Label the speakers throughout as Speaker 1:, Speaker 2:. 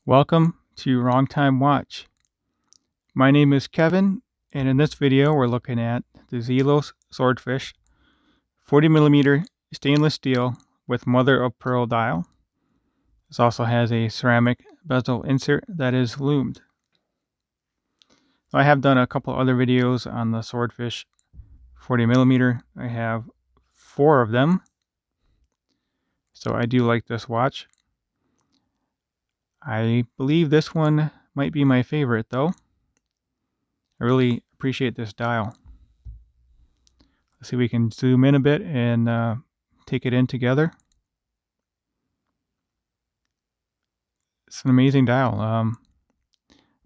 Speaker 1: Welcome to Wrong Time Watch. My name is Kevin, and in this video we're looking at the Zelos Swordfish 40mm stainless steel with mother of pearl dial. This also has a ceramic bezel insert that is loomed. I have done a couple other videos on the Swordfish 40mm. I have 4 of them, so I do like this watch. I believe this one might be my favorite though. I really appreciate this dial. Let's see if we can zoom in a bit and take it in together. It's an amazing dial.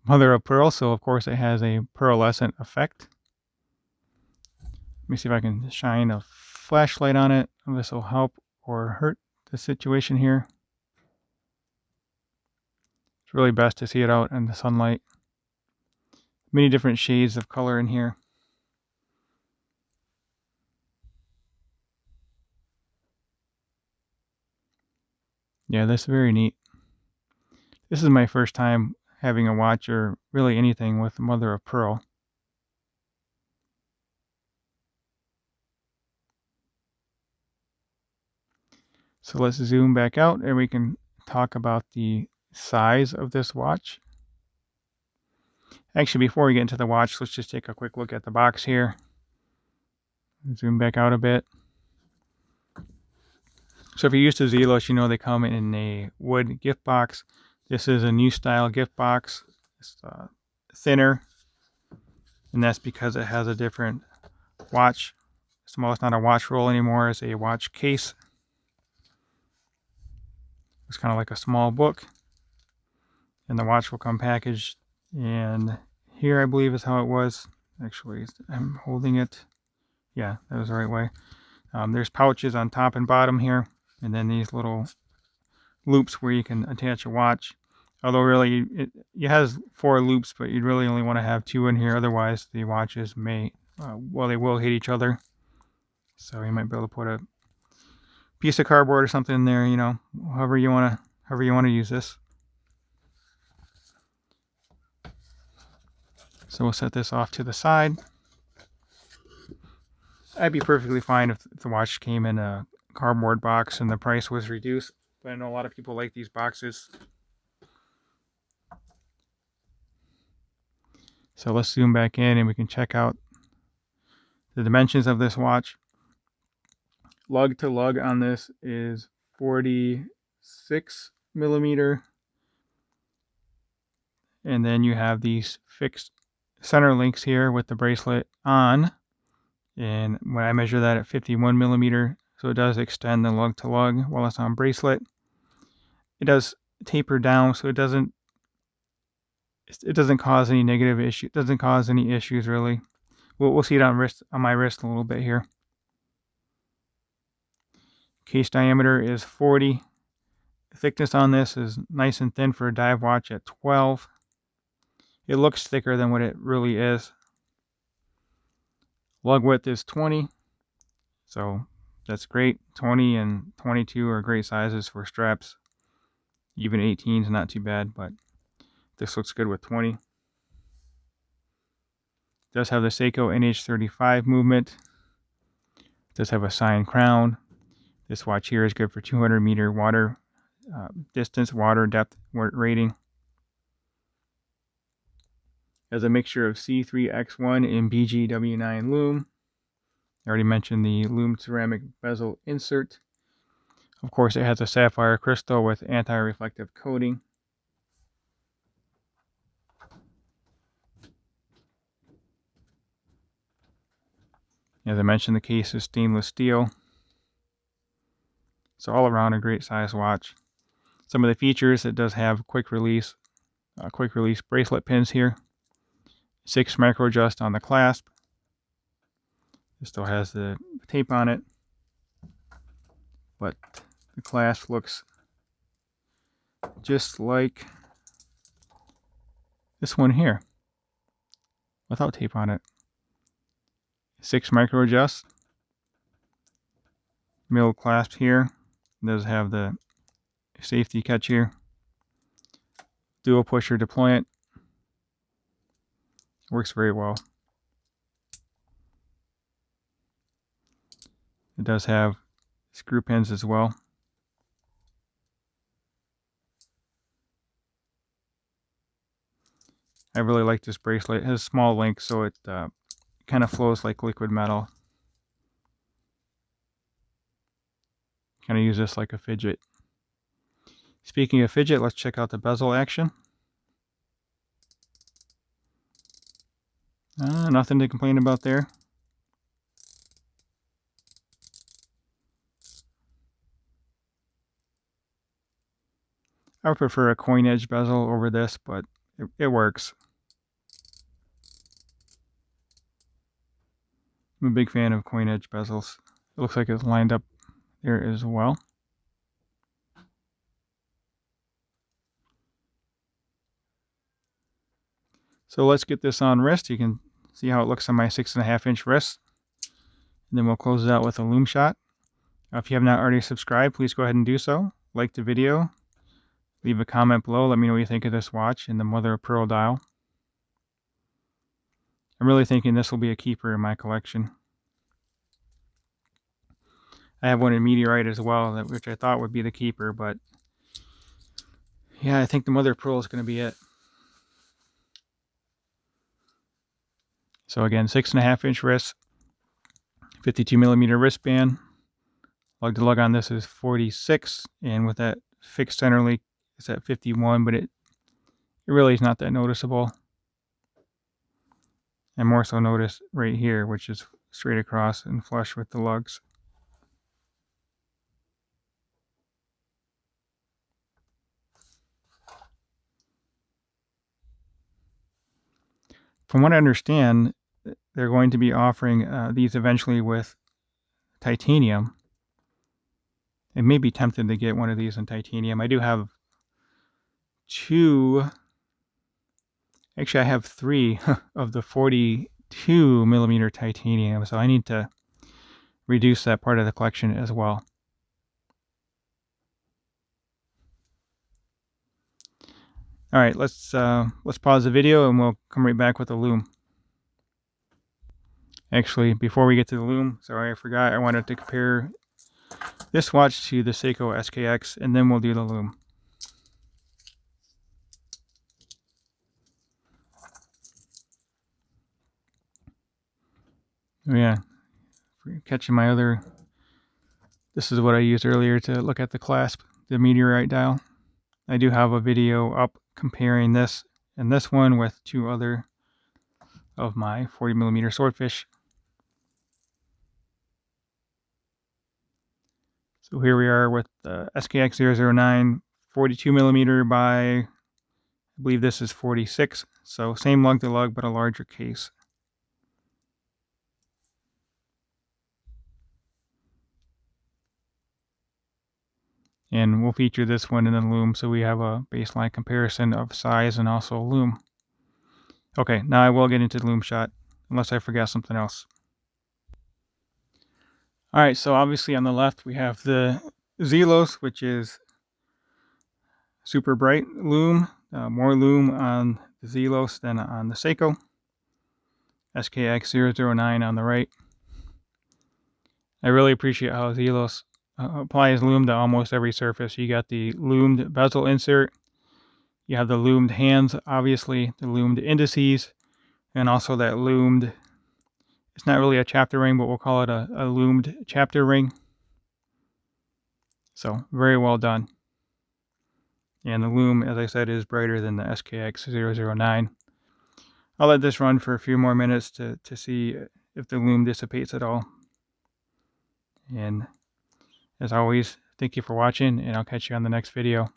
Speaker 1: Mother of pearl, so of course it has a pearlescent effect. Let me see if I can shine a flashlight on it. This will help or hurt the situation here. It's really best to see it out in the sunlight. Many different shades of color in here. Yeah, that's very neat. This is my first time having a watch or really anything with mother of pearl. So let's zoom back out and we can talk about the size of this watch. Actually, before we get into the watch, let's just take a quick look at the box here. Zoom back out a bit. So if you're used to Zelos, you know they come in a wood gift box. This is a new style gift box. It's thinner, and that's because it has a different watch. It's not a watch roll anymore, it's a watch case. It's kind of like a small book, and the watch will come packaged. And here, I believe, is how it was. Actually, I'm holding it. Yeah, that was the right way. There's pouches on top and bottom here, and then these little loops where you can attach a watch. Although really, it has 4 loops, but you'd really only want to have 2 in here. Otherwise, the watches may, they will hit each other. So you might be able to put a piece of cardboard or something in there. However you want to use this. So we'll set this off to the side. I'd be perfectly fine if the watch came in a cardboard box and the price was reduced. But I know a lot of people like these boxes. So let's zoom back in and we can check out the dimensions of this watch. Lug to lug on this is 46mm. And then you have these fixed center links here with the bracelet on. And when I measure that at 51mm, so it does extend the lug to lug while it's on bracelet. It does taper down, so it doesn't cause any negative issue. It doesn't cause any issues really. We'll see it on my wrist a little bit here. Case diameter is 40. The thickness on this is nice and thin for a dive watch at 12. It looks thicker than what it really is. Lug width is 20, so that's great. 20 and 22 are great sizes for straps. Even 18 is not too bad, but this looks good with 20. It does have the Seiko NH35 movement. It does have a signed crown. This watch here is good for 200-meter water distance, water depth rating. It has a mixture of C3X1 and BGW9 loom. I already mentioned the loomed ceramic bezel insert. Of course, it has a sapphire crystal with anti-reflective coating. As I mentioned, the case is stainless steel. So all around a great size watch. Some of the features, it does have quick release bracelet pins here. 6 micro adjust on the clasp. It still has the tape on it, but the clasp looks just like this one here without tape on it. 6 micro adjust. Middle clasp here. It does have the safety catch here. dual pusher deployant. Works very well. It does have screw pins as well. I really like this bracelet. It has small links, so it kind of flows like liquid metal. Kind of use this like a fidget. Speaking of fidget, let's check out the bezel action. Nothing to complain about there. I would prefer a coin edge bezel over this, but it works. I'm a big fan of coin edge bezels. It looks like it's lined up there as well. So let's get this on wrist. You can see how it looks on my 6.5-inch wrist. And then we'll close it out with a loom shot. If you have not already subscribed, please go ahead and do so. Like the video. Leave a comment below. Let me know what you think of this watch and the mother of pearl dial. I'm really thinking this will be a keeper in my collection. I have one in meteorite as well, which I thought would be the keeper, but yeah, I think the mother of pearl is going to be it. So again, 6.5-inch wrist, 52mm wristband. Lug to lug on this is 46, and with that fixed center link, it's at 51, but it really is not that noticeable. And more so notice right here, which is straight across and flush with the lugs. From what I understand, they're going to be offering these eventually with titanium. It may be tempted to get one of these in titanium. I do have two. Actually, I have 3 of the 42mm titanium, so I need to reduce that part of the collection as well. All right, let's pause the video and we'll come right back with the loom. Actually, before we get to the loom, sorry, I forgot. I wanted to compare this watch to the Seiko SKX, and then we'll do the loom. Oh yeah, catching my other. This is what I used earlier to look at the clasp, the meteorite dial. I do have a video up comparing this and this one with 2 other of my 40mm swordfish. So here we are with the SKX 009 42mm by, I believe this is 46. So same lug to lug, but a larger case. And we'll feature this one in the loom, so we have a baseline comparison of size and also loom. Okay, now I will get into the loom shot, unless I forgot something else. Alright, so obviously on the left we have the Zelos, which is super bright loom. More loom on the Zelos than on the Seiko. SKX 009 on the right. I really appreciate how Zelos applies loom to almost every surface. You got the loomed bezel insert, you have the loomed hands, obviously, the loomed indices, and also that loomed, it's not really a chapter ring, but we'll call it a loomed chapter ring. So very well done. And the loom, as I said, is brighter than the SKX 009. I'll let this run for a few more minutes to see if the loom dissipates at all. And as always, thank you for watching, and I'll catch you on the next video.